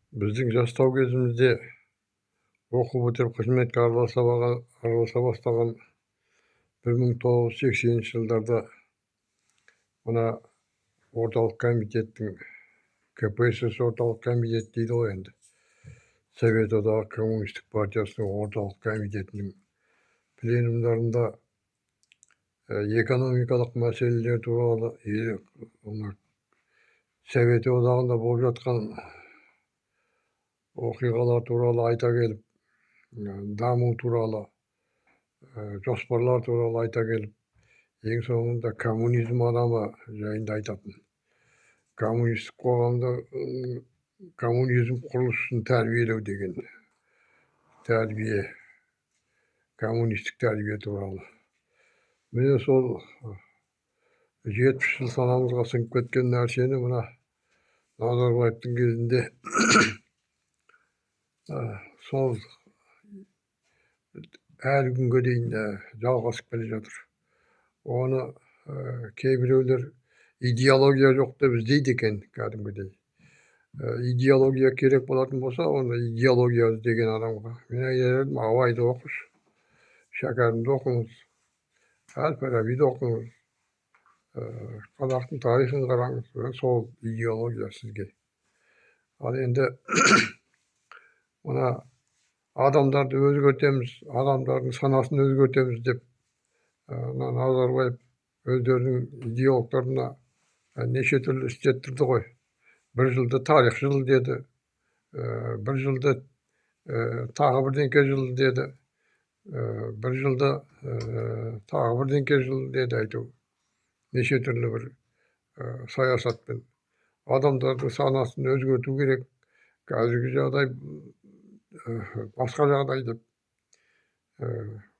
Біздің жастау кезімізде оқу бітіріп қызметке араласа бастаған 1980 жылдарда мына орталық комитеттің КПСС орталық комитеті дейді ғой енді. Совет одағы коммунистік партиясының орталық комитетінің пленумдарында экономикалық мәселелер туралы, Совет одағында болып жатқан оқиғалар туралы айта келіп, даму туралы, жоспарлар туралы айта келіп, ең соңында коммунизм адамы жайында айтатын. Коммунистік қоғамда коммунизм құрылысын тәрбиелеу деген тәрбие, коммунистік тәрбие туралы. Міне сол 70 жыл санамызға сіңіп кеткен нәрсені мына Назарбаевтың кезінде сол әлі күнге дейін жалғасып келе жатыр. Оны кейбіреулер идеология жоқ деп іздейді екен кәдімгідей. Идеология керек болатын болса, онда идеология іздеген адамға мен айтар едім, Абайды оқыңыз, Шәкәрімді оқыңыз, Әл-Фарабиді оқыңыз, қазақтың тарихын қараңыз, сол идеология сізге. Ал енді мына адамдарды өзгертеміз, адамдардың санасын өзгертеміз деп Назарбаев өздерінің идеологтарына неше түрлі істеттірді ғой. Бір жылды тарих жылы деді, бір жылды тағы бірдеңке жылы деді, бір жылды тағы бірдеңке жылы деді әйтеу. Неше түрлі бір саясатпен адамдардың санасын өзгерту керек. Қазіргі жағдай басқа жағдай деп.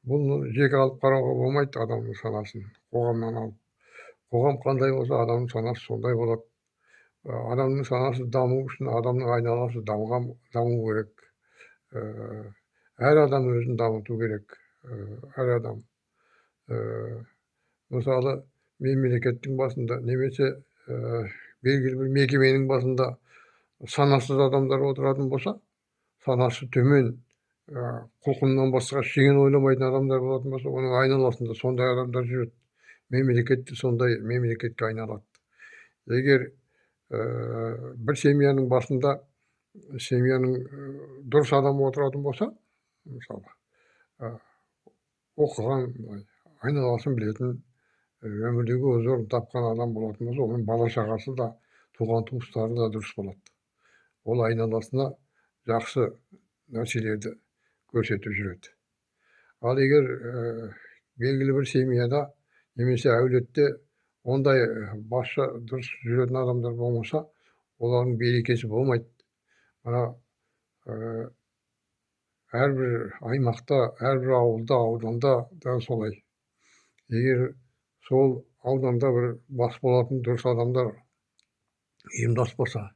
Бұны жеке алып қарауға болмайды адамның санасын, қоғамнан алып. Қоғам қандай болса, адамның санасы сондай болады. Адамның санасы даму үшін адамның айналасы даму керек. Әр адам өзін дамыту керек. Әр адам. Мысалы, мемлекеттің басында немесе белгілі бір мекеменің басында санасыз адамдар отыратын болса, санасы төмен, құлқыннан басқа ештеңені ойламайтын адамдар болатын болса, оның айналасында сондай адамдар жүреді. Мемлекетте сондай мемлекетке айналады. Егер бір семьяның басында семьяның дұрыс адам отыратын болса, мысалы, оқыған, айналасын білетін, өмірдегі өз орнын тапқан адам болатын болса, оның бала шағасы да, туған туыстары да дұрыс болады. Ол айналасына жақсы нәрселерді көрсетіп жүреді. Ал егер белгілі бір семьяда немесе әулетте ондай басшы дұрыс жүретін адамдар болмаса, олардың берекесі болмайды. Мына әрбір аймақта, әрбір ауылда, ауданда да солай. Егер сол ауданда бір бас болатын дұрыс адамдар ұйымдаспаса,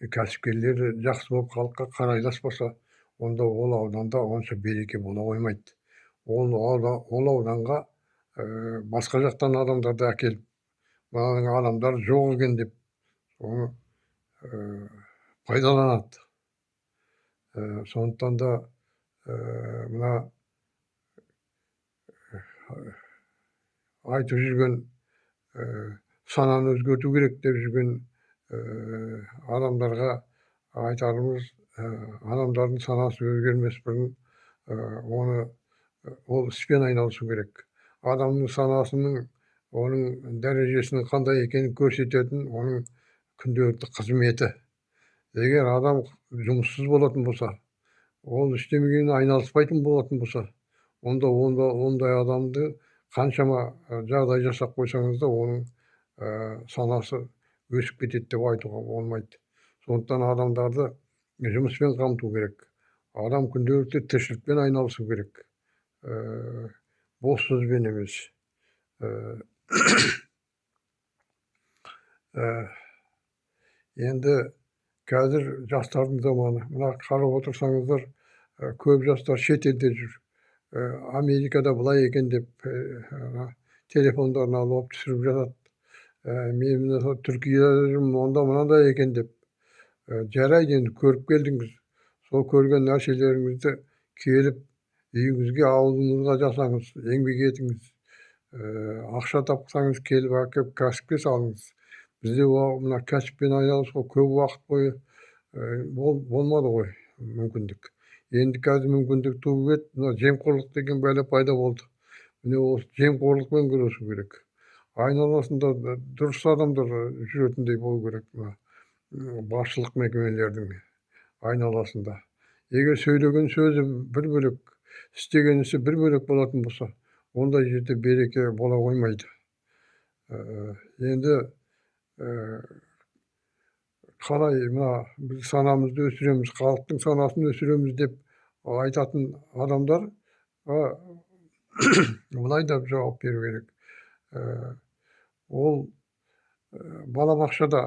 кәсіпкерлер жақсы болып халыққа қарайласпаса, онда ол ауданда онша береке бола қоймайды. Ол ауданға басқа жақтан адамдарды әкеліп, мынаның адамдар жоқ екен деп, оны пайдаланады. Сондықтан да мына айтып жүрген сананы өзгерту керек деп жүрген адамдарға айтарымыз, адамдардың санасы өзгермес бұрын ол іспен айналысу керек. Адамның санасының, оның дәрежесінің қандай екенін көрсететін оның күнделікті қызметі. Егер адам жұмыссыз болатын болса, ол істемеген айналыспайтын болатын болса, онда ондай адамды қаншама жағдай жасап қойсаңыз да, оның санасы өсіп кетеді деп айтуға болмайды. Сондықтан адамдарды жұмыспен қамту керек. Адам күнделікті тіршілікпен айналысу керек. Бос сөзбен емес. Енді қазір жастардың заманы. Мына қарап отырсаңыздар, көп жастар шетелде жүр. Америкада былай екен деп телефондарын алып түсіріп жатады. Мен Түркияда жүрмін, онда мынандай екен деп. Жарайды, енді көріп келдіңіз. Сол көрген нәрселеріңізді келіп үйіңізге, ауылыңызға жасаңыз, еңбек етіңіз. Ақша тапсаңыз келіп әкеп кәсіпке салыңыз. Бізде мына кәсіппен айналысуға көп уақыт бойы болмады ғой мүмкіндік. Енді қазір мүмкіндік туып еді, мына жемқорлық деген бәле пайда болды. Міне осы жемқорлықпен күресу керек. Айналасында дұрыс адамдар жүретіндей болу керек мына басшылық мекемелердің айналасында. Егер сөйлеген сөзі бір бөлек, істеген ісі бір бөлек болатын болса, ондай жерде береке бола қоймайды. Енді қалай мына біз санамызды өсіреміз, халықтың санасын өсіреміз деп айтатын адамдар былай да жауап беру керек. Ол балабақшада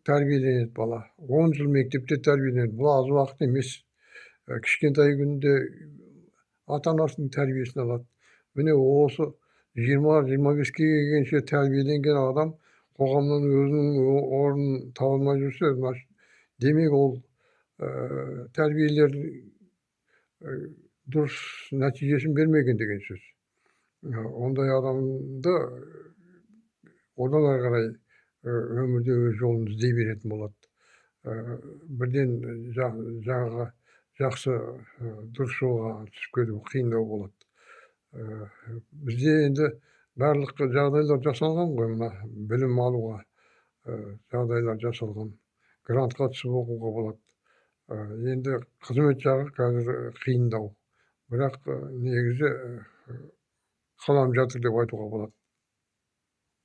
тәрбиеленеді бала. 10 жыл мектепте тәрбиеленеді. Бұл аз уақыт емес. Кішкентай күнінде ата-анасының тәрбиесін алады. Міне осы 20-25-ге келгенше тәрбиеленген адам қоғамнан өзінің орнын таба алмай жүрсе, демек ол тәрбиелер дұрыс нәтижесін бермеген деген сөз. Ондай адамды одан ары қарай өмірде өз жолын іздей беретін болады. Бірден жаңағы жақсы дұрыс жолға түсіп кету қиындау болады. Бізде енді барлық жағдайлар жасалған ғой, мына білім алуға жағдайлар жасалған. Грантқа түсіп оқуға болады. Енді қызмет жағы қазір қиындау. Бірақ негізі қаланып жатыр деп айтуға болады.